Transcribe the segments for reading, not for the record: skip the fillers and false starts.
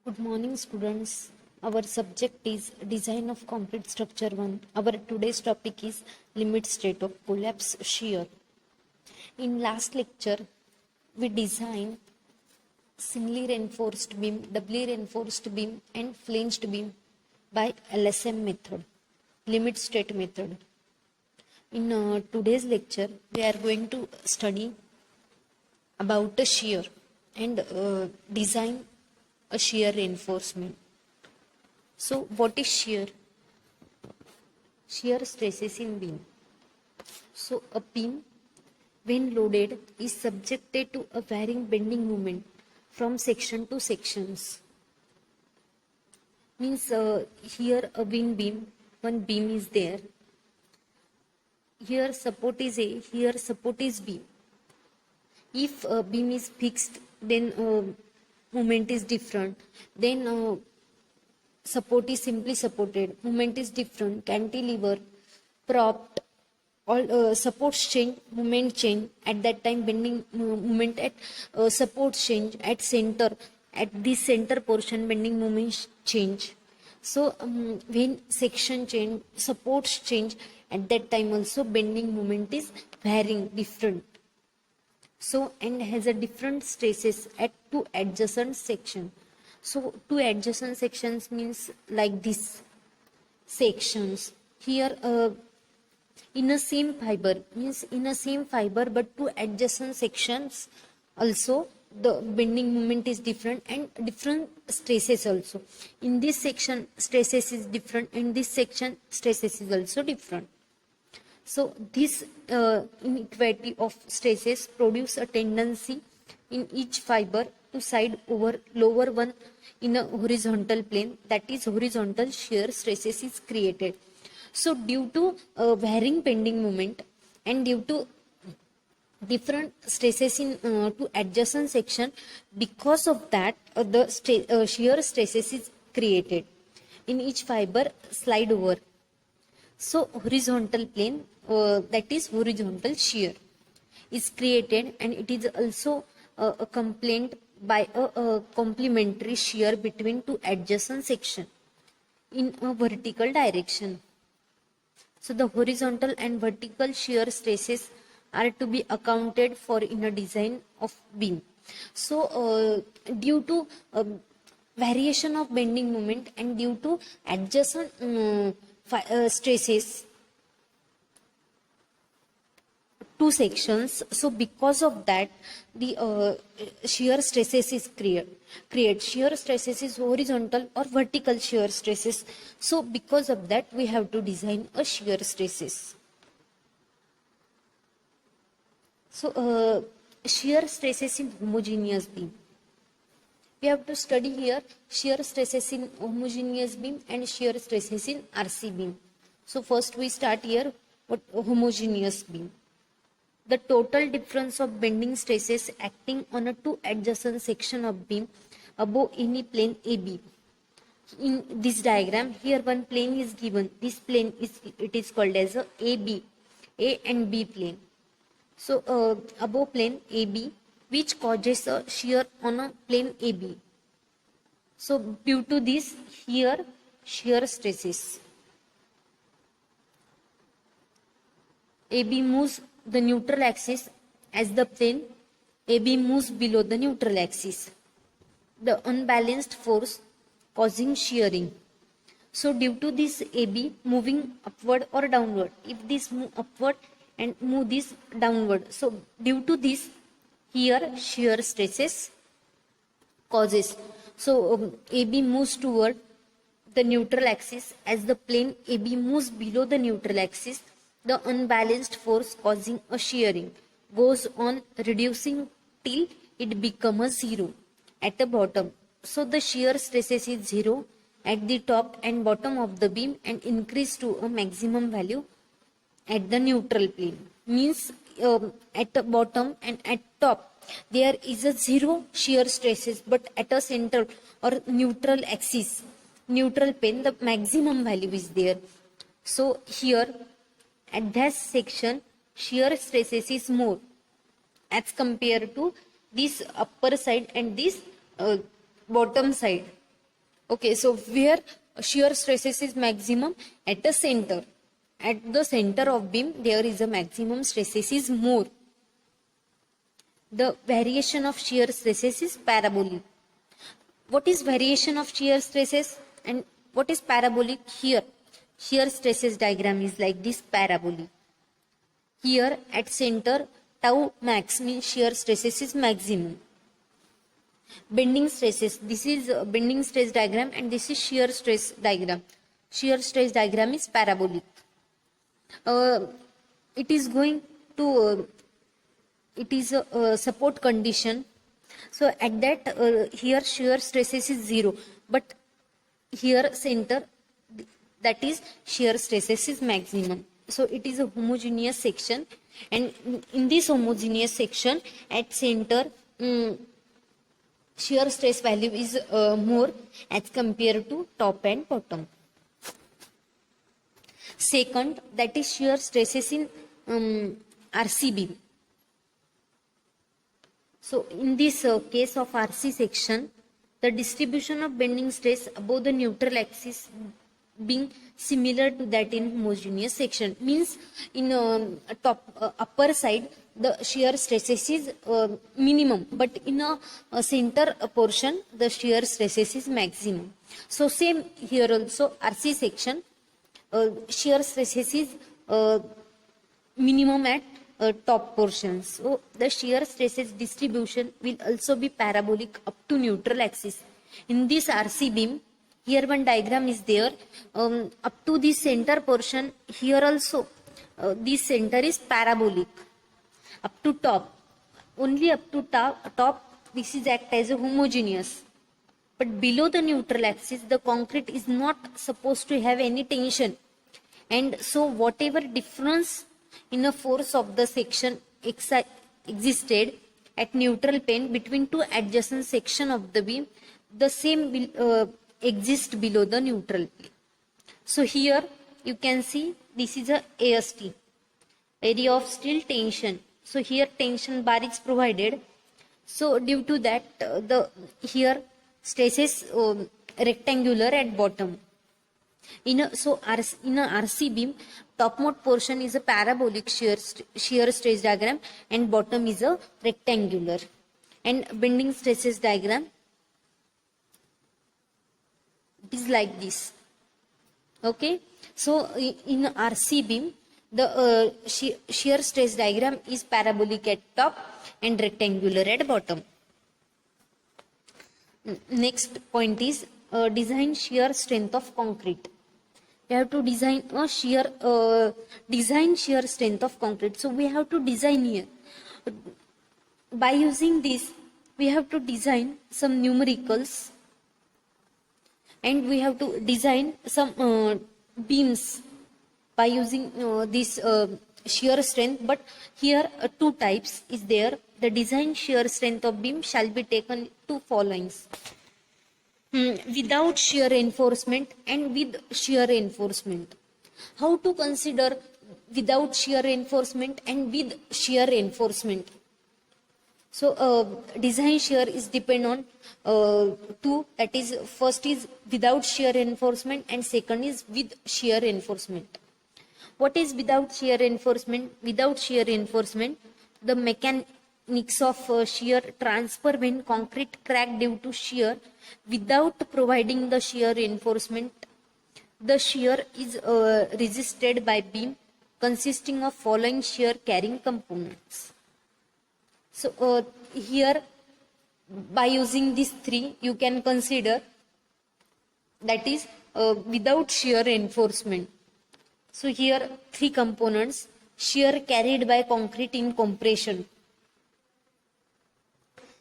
Good morning, students. Our subject is Design of Concrete Structure 1. Our today's topic is Limit State of Collapse Shear. In last lecture, we designed singly reinforced beam, doubly reinforced beam, and flanged beam by LSM method, limit state method. In today's lecture, we are going to study about a shear and design a shear reinforcement. So, what is shear? Shear stresses in beam. So, a beam, when loaded, is subjected to a varying bending moment from section to sections. Means here a beam, one beam is there. Here support is A, here support is B. If a beam is fixed, then moment is different. Then support is simply supported. Moment is different. Cantilever, propped, all supports change, moment change. At that time, bending moment at supports change. At center, at this center portion, bending moment change. So when section change, supports change. At that time also, bending moment is varying, different. So, and has a different stresses at two adjacent section. So, two adjacent sections means like this sections. Here, in a same fiber, means in a same fiber, but two adjacent sections also the bending moment is different and different stresses also. In this section, stresses is different, and this section stresses is also different. So this inequality of stresses produce a tendency in each fiber to side over lower one in a horizontal plane, that is horizontal shear stresses is created. So due to varying bending moment and due to different stresses in to adjacent section, because of that the shear stresses is created in each fiber slide over. So horizontal plane, that is horizontal shear, is created, and it is also a complaint by a complementary shear between two adjacent section in a vertical direction. So the horizontal and vertical shear stresses are to be accounted for in a design of beam. So due to variation of bending moment and due to adjacent stresses, two sections, so because of that the shear stresses is create shear stresses is horizontal or vertical shear stresses. So because of that we have to design a shear stresses. So shear stresses in homogeneous beam, we have to study here shear stresses in homogeneous beam and shear stresses in RC beam. So first we start here what homogeneous beam. The total difference of bending stresses acting on a two adjacent section of beam above any plane AB. In this diagram, here one plane is given. This plane is called as a AB, A and B plane. So above plane AB, which causes a shear on a plane AB. So due to this, here shear stresses. AB moves the neutral axis as the plane AB moves below the neutral axis. The unbalanced force causing shearing. So due to this AB moving upward or downward, if this move upward and move this downward, so due to this here shear stresses causes. So AB moves toward the neutral axis as the plane AB moves below the neutral axis. The unbalanced force causing a shearing goes on reducing till it becomes zero at the bottom. So the shear stresses is zero at the top and bottom of the beam and increase to a maximum value at the neutral plane. Means at the bottom and at top there is a zero shear stresses, but at a center or neutral axis, neutral plane, the maximum value is there. So here at that section shear stresses is more as compared to this upper side and this bottom side. Okay, so where shear stresses is maximum at the center. At the center of beam, there is a maximum stresses is more. The variation of shear stresses is parabolic. What is variation of shear stresses and what is parabolic? Here, shear stresses diagram is like this, parabolic. Here at center, tau max means shear stresses is maximum. Bending stresses, this is bending stress diagram and this is shear stress diagram. Shear stress diagram is parabolic. It is going to, it is a support condition. So at that, here shear stresses is 0, but here center, that is shear stresses is maximum. So it is a homogeneous section, and in this homogeneous section at center, shear stress value is more as compared to top and bottom. Second, that is shear stresses in RC beam. So in this case of RC section, the distribution of bending stress above the neutral axis being similar to that in homogeneous section, means in upper side the shear stresses is minimum, but in a center portion the shear stresses is maximum. So same here also, RC section, shear stresses is minimum at top portions. So the shear stresses distribution will also be parabolic up to neutral axis. In this RC beam, here one diagram is there, up to the center portion, here also this center is parabolic up to top. Only up to top this is act as a homogeneous, but below the neutral axis the concrete is not supposed to have any tension, and so whatever difference in a force of the section existed at neutral plane between two adjacent section of the beam, the same will exist below the neutral plane. So here you can see this is a AST, area of steel tension. So here tension bar is provided. So due to that the here stresses rectangular at bottom. In a RC beam, topmost portion is a parabolic shear stress diagram and bottom is a rectangular. And bending stresses diagram, it is like this. Okay, so in RC beam the shear stress diagram is parabolic at top and rectangular at bottom. Next point is design shear strength of concrete. We have to design a shear strength of concrete. So we have to design here. By using this, we have to design some numericals and we have to design some beams by using this shear strength. But here two types is there. The design shear strength of beam shall be taken to followings: without shear reinforcement and with shear reinforcement. How to consider without shear reinforcement and with shear reinforcement? So design shear is depend on two, that is first is without shear reinforcement and second is with shear reinforcement. What is without shear reinforcement? Without shear reinforcement, the mechanics of shear transfer when concrete crack due to shear without providing the shear reinforcement. The shear is resisted by beam consisting of following shear carrying components. So here by using these three you can consider, that is without shear reinforcement. So here three components: shear carried by concrete in compression.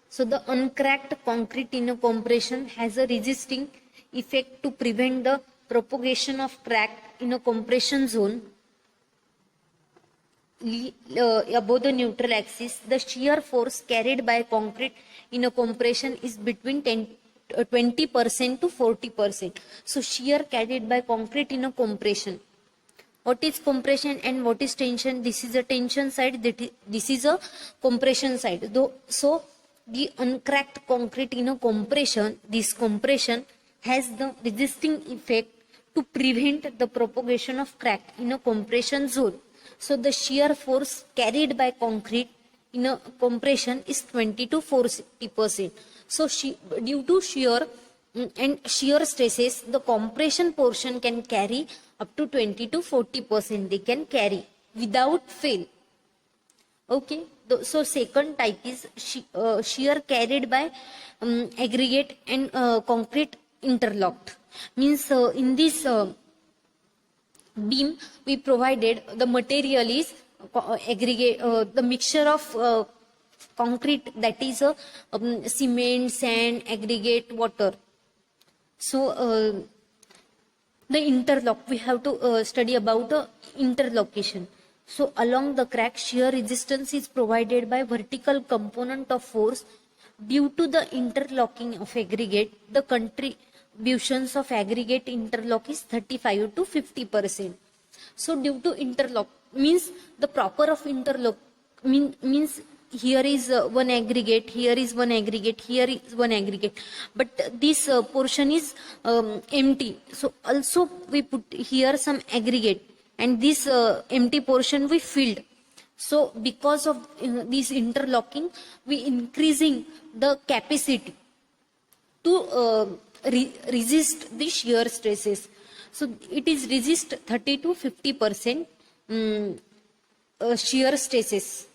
So the uncracked concrete in a compression has a resisting effect to prevent the propagation of crack in a compression zone above the neutral axis. The shear force carried by concrete in a compression is between 20% to 40%. So shear carried by concrete in a compression. What is compression and what is tension? This is a tension side, this is a compression side. So the uncracked concrete in a compression, this compression has the resisting effect to prevent the propagation of crack in a compression zone. So the shear force carried by concrete in a compression is 20 to 40%. So due to shear and shear stresses, the compression portion can carry up to 20 to 40%. They can carry without fail. Okay, so second type is shear carried by aggregate and concrete interlocked. Means in this beam we provided the material is aggregate, the mixture of concrete, that is cement, sand, aggregate, water. So the interlock, we have to study about interlocation. So along the crack, shear resistance is provided by vertical component of force. Due to the interlocking of aggregate, the contributions of aggregate interlock is 35 to 50%. So due to interlock means the proper of interlock means here is one aggregate, here is one aggregate, here is one aggregate, but this portion is empty. So also we put here some aggregate, and this empty portion we filled. So because of this interlocking, we increasing the capacity to resist the shear stresses. So it is resist 30 to 50% shear stresses.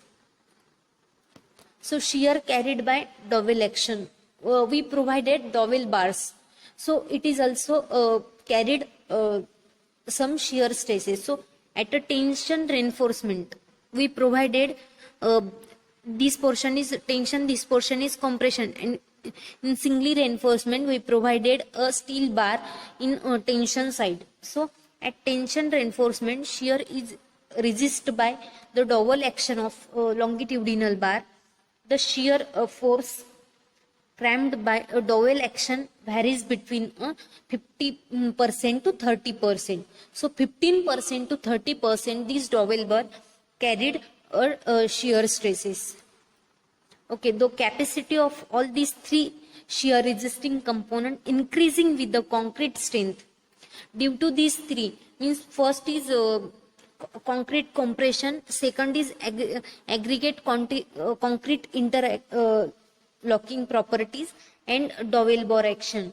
So shear carried by dowel action. We provided dowel bars. So it is also carried some shear stresses. So at a tension reinforcement, we provided this portion is tension, this portion is compression, and in singly reinforcement we provided a steel bar in tension side. So at tension reinforcement, shear is resisted by the dowel action of longitudinal bar. The shear force crammed by a dowel action varies between 50% to 30%. So 15% to 30% these dowel bar carried shear stresses. Okay, the capacity of all these three shear resisting component increasing with the concrete strength. Due to these three, means first is concrete compression, second is aggregate concrete interlocking properties, and dowel bar action.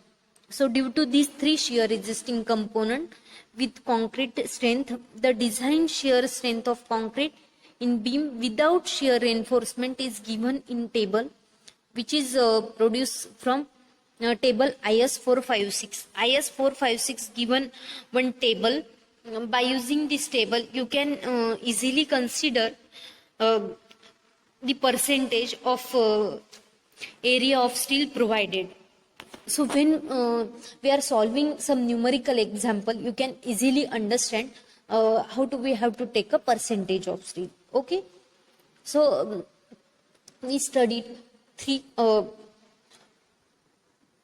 So due to these three shear resisting component with concrete strength, the design shear strength of concrete in beam without shear reinforcement is given in table, which is produced from table IS 456. IS 456 given one table. By using this table, you can easily consider the percentage of area of steel provided. So when we are solving some numerical example, you can easily understand how do we have to take a percentage of steel. Okay, so we studied three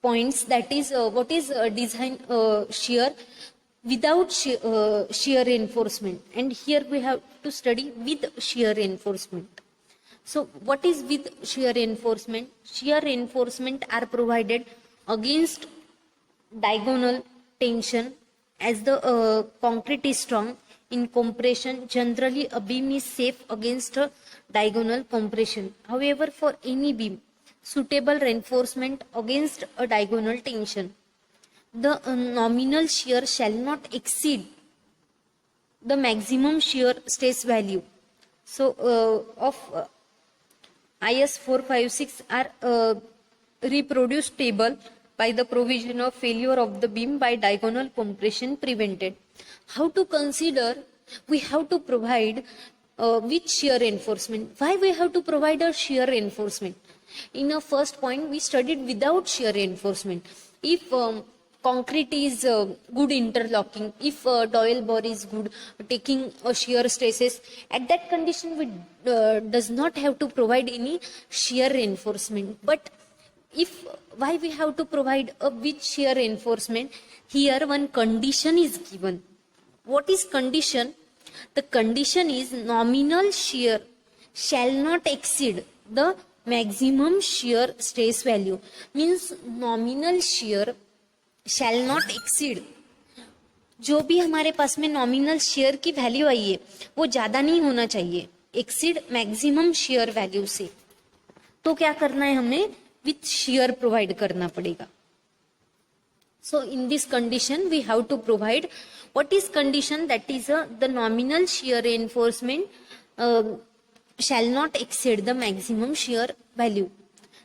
points, that is what is design shear without shear reinforcement, and here we have to study with shear reinforcement. So what is with shear reinforcement? Shear reinforcement are provided against diagonal tension. As the concrete is strong in compression, generally a beam is safe against a diagonal compression. However, for any beam, suitable reinforcement against a diagonal tension, the nominal shear shall not exceed the maximum shear stress value. So of IS 456 are reproduced table by the provision of failure of the beam by diagonal compression prevented. How to consider? We have to provide with shear reinforcement. Why we have to provide a shear reinforcement? In a first point, we studied without shear reinforcement. If concrete is good interlocking, if dowel bar is good, taking shear stresses, at that condition we does not have to provide any shear reinforcement. But if why we have to provide a with shear reinforcement? Here one condition is given. What is condition? The condition is nominal shear shall not exceed the maximum shear stress value. Means nominal shear shall not exceed, जो भी हमारे पास में nominal share की value आई है वो ज्यादा नहीं होना चाहिए एक्सीड मैक्सिमम शेयर वैल्यू से। तो क्या करना है, हमें विथ शेयर प्रोवाइड करना पड़ेगा। So in this condition we have to provide what is condition, that is the nominal shear reinforcement shall not exceed the maximum shear value.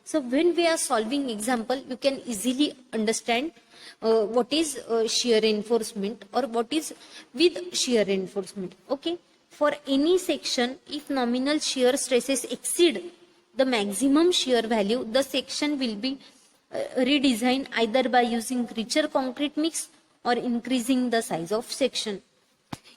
So when we are solving example, you can easily understand what is shear reinforcement or what is with shear reinforcement. Okay, for any section, if nominal shear stresses exceed the maximum shear value, the section will be redesign either by using richer concrete mix or increasing the size of section.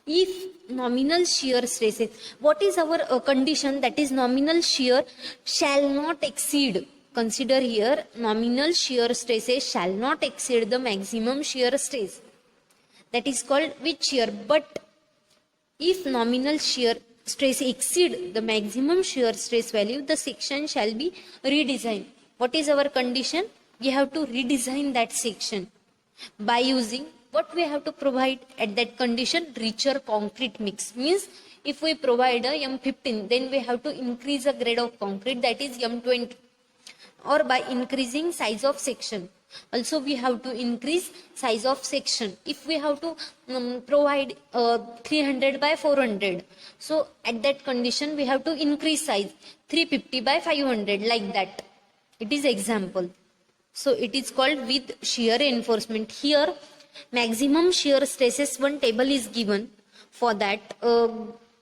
If nominal shear stresses, what is our condition, that is nominal shear shall not exceed, consider here nominal shear stresses shall not exceed the maximum shear stress, that is called with shear. But if nominal shear stress exceed the maximum shear stress value, the section shall be redesigned. What is our condition? We have to redesign that section by using what we have to provide at that condition, richer concrete mix. Means if we provide a M15, then we have to increase a grade of concrete, that is M20, or by increasing size of section. Also we have to increase size of section. If we have to provide 300 by 400, so at that condition we have to increase size 350 by 500, like that. It is example. So it is called with shear reinforcement. Here maximum shear stresses one table is given. For that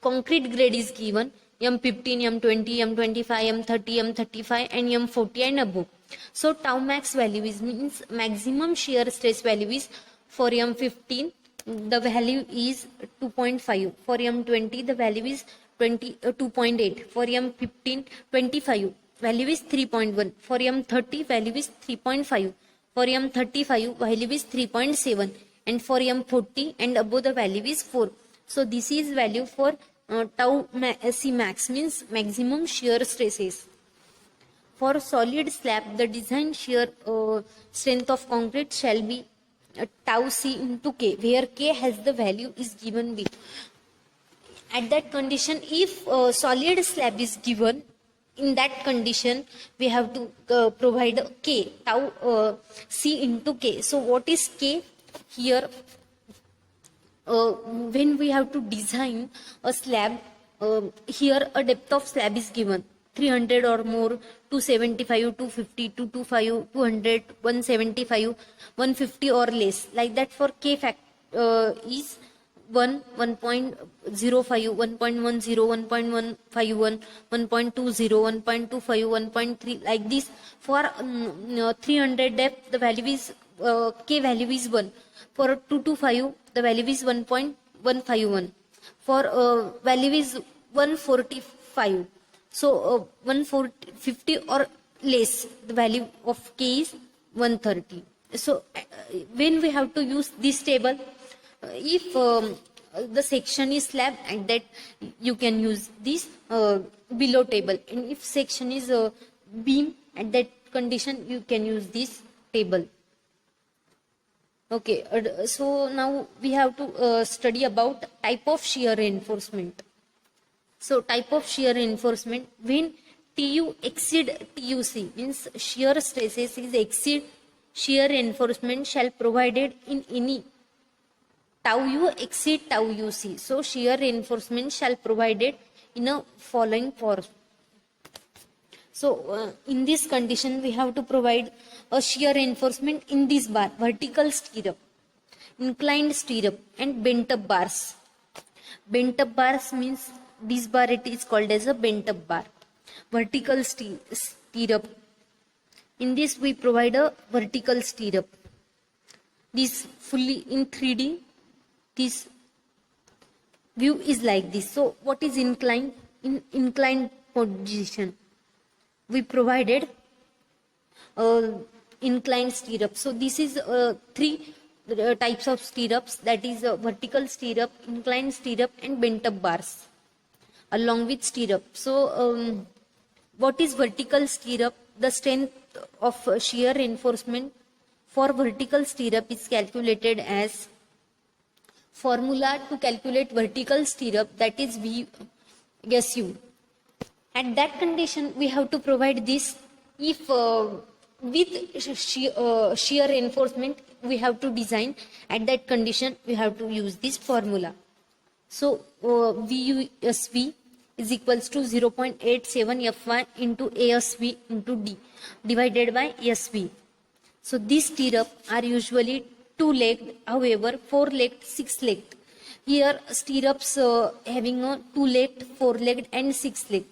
concrete grade is given M15, M20, M25, M30, M35 and M40 and above. So tau max value is means maximum shear stress value is for M15 the value is 2.5, for M20 the value is 2.8, for M15 25 value is 3.1, for M30 value is 3.5, for M35 value is 3.7 and for M40 and above the value is 4. So this is value for tau C max, means maximum shear stresses. For solid slab, the design shear strength of concrete shall be tau C into K, where K has the value is given B. At that condition, if solid slab is given, in that condition we have to provide K, tau C into K. So what is K? Here when we have to design a slab, here a depth of slab is given 300 or more, 275, 250, 225, 200, 175, 150 or less, like that. For K fact is 1, 1.05, 1.10, 1.151, 1.20, 1.25, 1.3, like this. For 300 depth, the value is K value is 1. For 225, the value is 1.151. For value is 145. So 150 or less, the value of K is 130. So when we have to use this table, if the section is slab, and that you can use this below table, and if section is beam, at that condition you can use this table. Okay, so now we have to study about type of shear reinforcement. So type of shear reinforcement, when TU exceed TUC, means shear stresses is exceed, shear reinforcement shall provided in any tau U exceed tau UC. So shear reinforcement shall provided in a following form. So in this condition we have to provide a shear reinforcement in this bar, vertical stirrup, inclined stirrup and bent up bars. Bent up bars means this bar, it is called as a bent up bar. Vertical stirrup, in this we provide a vertical stirrup. This fully in 3D, this view is like this. So what is inclined? In inclined position we provided inclined stirrup. So this is three types of stirrups, that is vertical stirrup, inclined stirrup and bent up bars along with stirrup. So what is vertical stirrup? The strength of shear reinforcement for vertical stirrup is calculated as formula to calculate vertical stirrup, that is VSU. At that condition, we have to provide this. If with shear reinforcement, we have to design. At that condition, we have to use this formula. So VUSV is equals to 0.87 Fy into ASV into D divided by SV. So these stirrup are usually two-legged, however four-legged, six-legged. Here stirrups having a two-legged, four-legged and six-legged.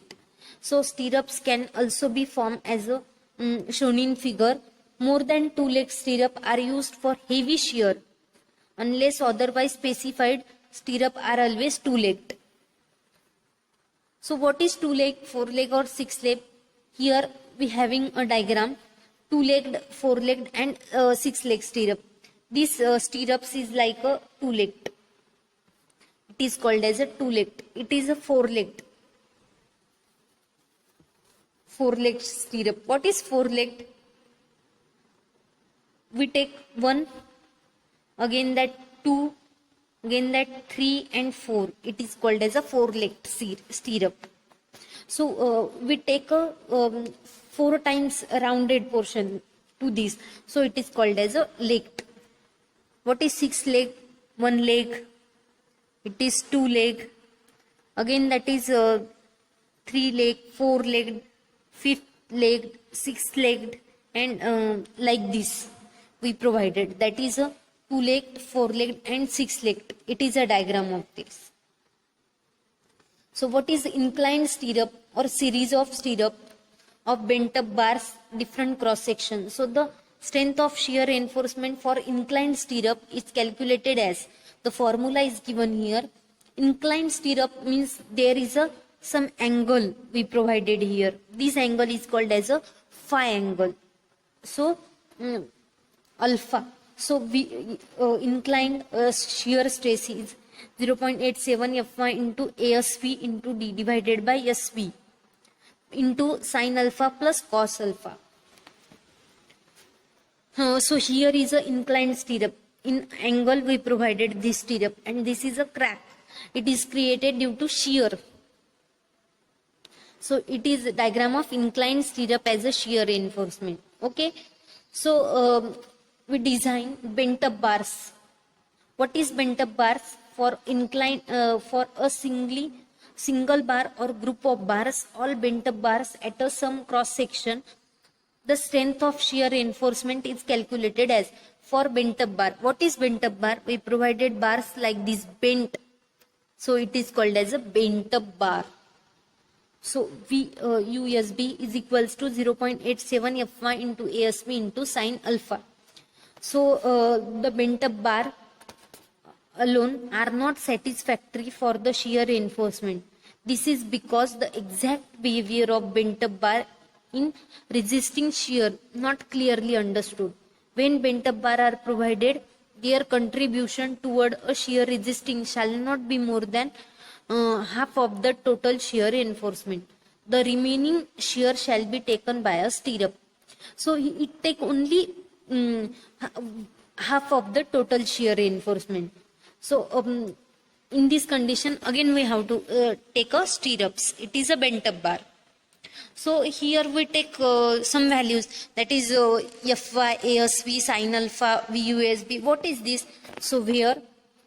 So stirrups can also be formed as a shown in figure. More than two-legged stirrup are used for heavy shear. Unless otherwise specified, stirrup are always two-legged. So what is two-legged, four-legged or six-legged? Here we having a diagram, two-legged, four-legged and six-legged stirrup. This stirrups is like a two-legged. It is called as a two-legged. It is a four-legged. Four-legged stirrup. What is four-legged? We take one, again that two, again that 3 and 4. It is called as a four-legged stirrup. So we take a 4 times rounded portion to this. So it is called as a legged. What is 6 leg? 1 leg. It is 2 leg. Again that is 3 leg, 4 legged, 5th legged, 6th legged and like this we provided. That is a 2-legged, 4-legged and 6-legged. It is a diagram of this. So what is inclined stirrup or series of stirrup of bent up bars, different cross section? So the strength of shear reinforcement for inclined stirrup is calculated as, the formula is given here. Inclined stirrup means there is a some angle we provided here. This angle is called as a phi angle. So alpha. So we inclined shear stress is 0.87 Fy into ASV into D divided by SV into sin alpha plus cos alpha. So here is a inclined stirrup. In angle we provided this stirrup and this is a crack. It is created due to shear. So it is a diagram of inclined stirrup as a shear reinforcement. Okay. So we design bent up bars. What is bent up bars? For incline for a single bar or group of bars, all bent up bars at a some cross section, the strength of shear reinforcement is calculated as, for bent up bar. What is bent up bar? We provided bars like this bent. So it is called as a bent up bar. So USB is equals to 0.87 Fy into ASV into sin alpha. So the bent up bar alone are not satisfactory for the shear reinforcement. This is because the exact behavior of bent up bar in resisting shear not clearly understood. When bent up bar are provided, their contribution toward a shear resisting shall not be more than half of the total shear reinforcement. The remaining shear shall be taken by a stirrup. So it take only half of the total shear reinforcement. So in this condition again we have to take a stirrups. It is a bent up bar. So here we take some values, that is Fy, ASV, sin alpha, VUSB. What is this? So here,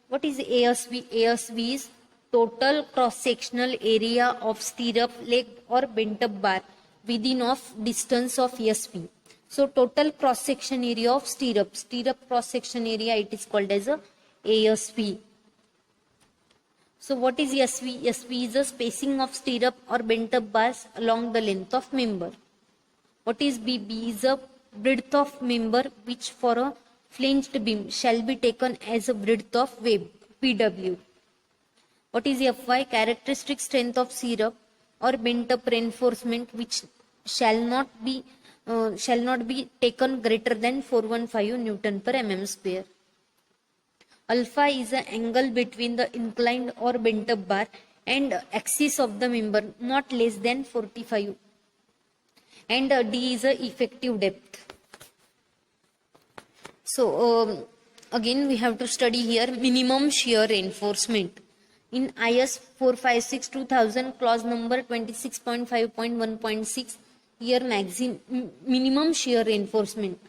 what is ASV? ASV is total cross-sectional area of stirrup, leg or bent up bar within of distance of SV. So total cross-section area of stirrup cross-section area, it is called as a ASV. So what is SV? SV is the spacing of stirrup or bent up bars along the length of member. What is B? B is the breadth of member which for a flanged beam shall be taken as a breadth of web, PW. What is Fy? Characteristic strength of stirrup or bent up reinforcement which shall not be taken greater than 415 Newton per mm square. Alpha is the angle between the inclined or bent up bar and axis of the member not less than 45. And D is the effective depth. So again we have to study here minimum shear reinforcement. In IS 456 2000 clause number 26.5.1.6, here minimum shear reinforcement.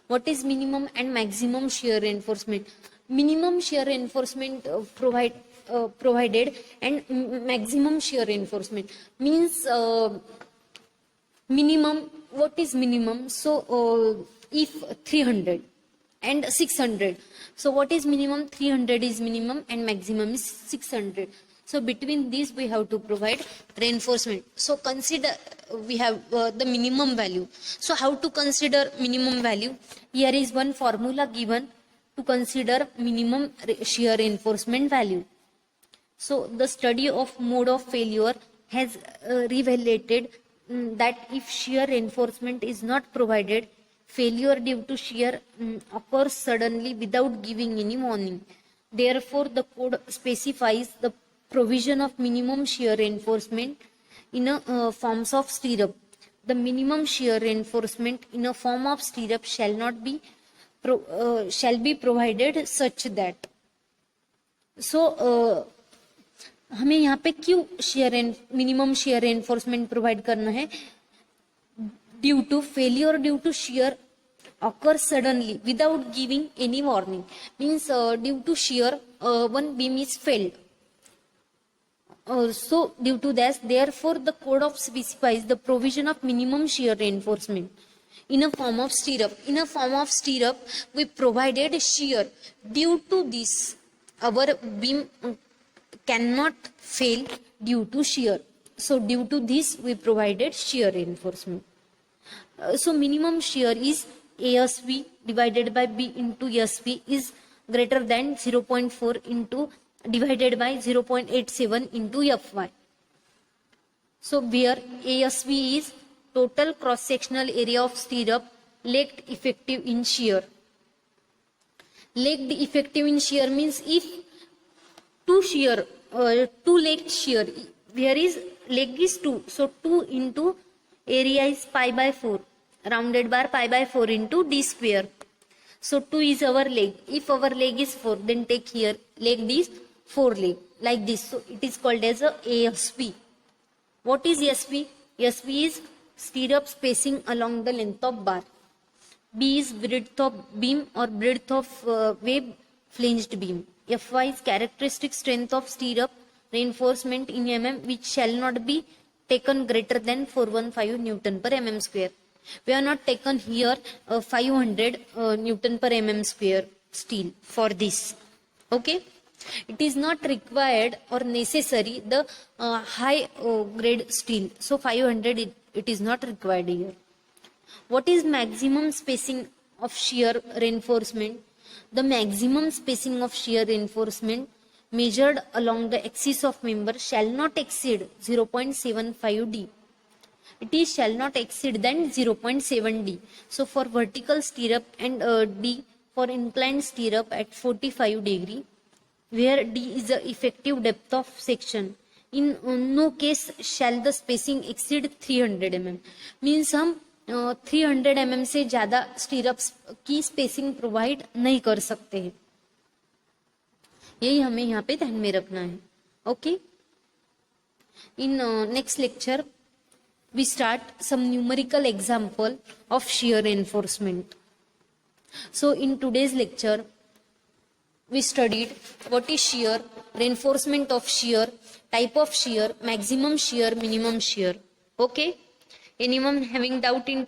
What is minimum and maximum shear reinforcement? Minimum shear reinforcement provided and maximum shear reinforcement means minimum. What is minimum? So if 300 and 600, so what is minimum? 300 is minimum and maximum is 600. So between these we have to provide reinforcement. So consider we have the minimum value. So how to consider minimum value? Here is one formula given to consider minimum shear reinforcement value. So the study of mode of failure has revelated that if shear reinforcement is not provided, failure due to shear occurs suddenly without giving any warning. Therefore, the code specifies the provision of minimum shear reinforcement in a forms of stirrup. The minimum shear reinforcement in a form of stirrup shall be provided such that. So हमें यहाँ पे क्यों minimum share reinforcement provide करना है? Due to failure due to shear occur suddenly without giving any warning, means due to shear one beam is failed. So due to that, therefore the code of specifies the provision of minimum shear reinforcement in a form of stirrup. In a form of stirrup we provided shear. Due to this our beam cannot fail due to shear. So due to this we provided shear reinforcement. So minimum shear is ASV divided by B into SV is greater than 0.4 into divided by 0.87 into Fy. So where ASV is total cross sectional area of stirrup legged effective in shear. Legged effective in shear means if two leg shear, where is leg is 2, so 2 into area is pi by 4, rounded bar pi by 4 into d square. So 2 is our leg. If our leg is 4, then take here leg is 4 leg like this. So it is called as a ASV. What is SV? SV is stirrup spacing along the length of bar. B is breadth of beam or breadth of wave flanged beam. Fy is characteristic strength of stirrup reinforcement in mm, which shall not be taken greater than 415 Newton per mm square. We have not taken here 500 Newton per mm square steel for this. Okay. It is not required or necessary the high grade steel. So 500 it is not required here. What is maximum spacing of shear reinforcement? The maximum spacing of shear reinforcement measured along the axis of member shall not exceed 0.75 d. It is shall not exceed than 0.7 d. So for vertical stirrup and d for inclined stirrup at 45 degree, where d is the effective depth of section. In no case shall the spacing exceed 300 mm. Means हम 300 mm से ज्यादा स्टीरअप्स की spacing provide नहीं कर सकते हैं. यही हमें यहाँ पे ध्यान में रखना है. Okay. In next lecture we start some numerical example of shear reinforcement. So in today's lecture we studied what is shear, reinforcement of shear, type of shear, maximum shear, minimum shear. Okay. Anyone having doubt in